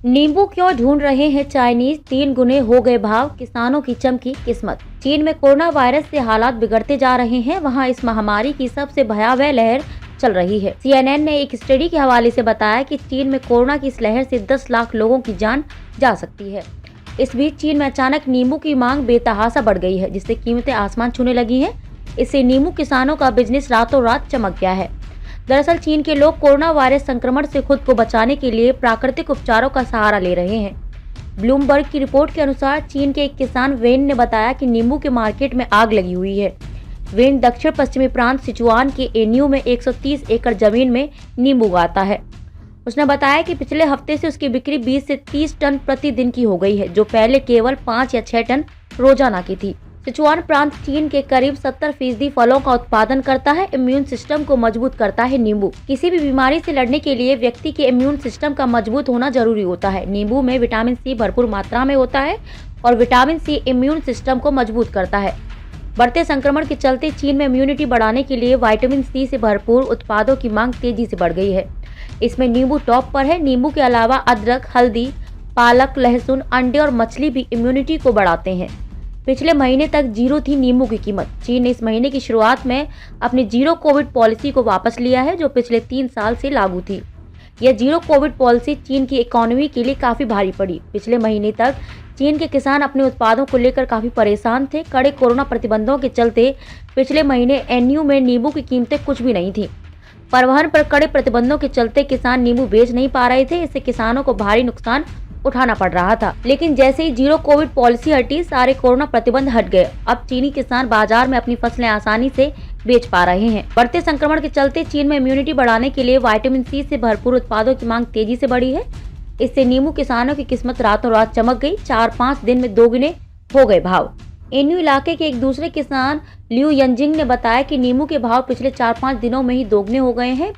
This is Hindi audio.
नींबू क्यों ढूंढ रहे हैं चाइनीज, 3 गुने हो गए भाव, किसानों की चमकी किस्मत। चीन में कोरोना वायरस से हालात बिगड़ते जा रहे हैं। वहां इस महामारी की सबसे भयावह लहर चल रही है। CNN ने एक स्टडी के हवाले से बताया कि चीन में कोरोना की इस लहर से 10 लाख लोगों की जान जा सकती है। इस बीच चीन में अचानक नींबू की मांग बेतहाशा बढ़ गई है, जिससे कीमतें आसमान छूने लगी हैं। इससे नींबू किसानों का बिजनेस रातों रात चमक गया है। दरअसल चीन के लोग कोरोना वायरस संक्रमण से खुद को बचाने के लिए प्राकृतिक उपचारों का सहारा ले रहे हैं। ब्लूमबर्ग की रिपोर्ट के अनुसार चीन के एक किसान वेन ने बताया कि नींबू के मार्केट में आग लगी हुई है। वेन दक्षिण पश्चिमी प्रांत सिचुआन के एन्यू में 130 एकड़ जमीन में नींबू उगाता है। उसने बताया कि पिछले हफ्ते से उसकी बिक्री 20 से 30 टन प्रतिदिन की हो गई है, जो पहले केवल 5 या 6 टन रोजाना की थी। सिचुआन प्रांत चीन के करीब 70% फलों का उत्पादन करता है। इम्यून सिस्टम को मजबूत करता है नींबू। किसी भी बीमारी से लड़ने के लिए व्यक्ति के इम्यून सिस्टम का मजबूत होना जरूरी होता है। नींबू में विटामिन सी भरपूर मात्रा में होता है और विटामिन सी इम्यून सिस्टम को मजबूत करता है। बढ़ते संक्रमण के चलते चीन में इम्यूनिटी बढ़ाने के लिए विटामिन सी से भरपूर उत्पादों की मांग तेजी से बढ़ गई है। इसमें नींबू टॉप पर है। नींबू के अलावा अदरक, हल्दी, पालक, लहसुन, अंडे और मछली भी इम्यूनिटी को बढ़ाते हैं। पिछले महीने तक जीरो थी नींबू की कीमत। चीन ने इस महीने की शुरुआत में अपनी जीरो कोविड पॉलिसी को वापस लिया है, जो पिछले 3 साल से लागू थी। यह जीरो कोविड पॉलिसी चीन की इकोनॉमी के लिए काफी भारी पड़ी। पिछले महीने तक चीन के किसान अपने उत्पादों को लेकर काफी परेशान थे। कड़े कोरोना प्रतिबंधों के चलते पिछले महीने एनयू में नींबू की कीमतें कुछ भी नहीं थी। परिवहन पर कड़े प्रतिबंधों के चलते किसान नींबू बेच नहीं पा रहे थे। इससे किसानों को भारी नुकसान उठाना पड़ रहा था। लेकिन जैसे ही जीरो कोविड पॉलिसी हटी, सारे कोरोना प्रतिबंध हट गए। अब चीनी किसान बाजार में अपनी फसलें आसानी से बेच पा रहे हैं। बढ़ते संक्रमण के चलते चीन में इम्यूनिटी बढ़ाने के लिए विटामिन सी से भरपूर उत्पादों की मांग तेजी से बढ़ी है। इससे नींबू किसानों की किस्मत रातों रात चमक गई। 4-5 दिन में 2 गुने हो गए भाव। एन्यू इलाके के एक दूसरे किसान लियू यंजिंग ने बताया कि नींबू के भाव पिछले 4-5 दिनों में ही दोगुने हो गए हैं।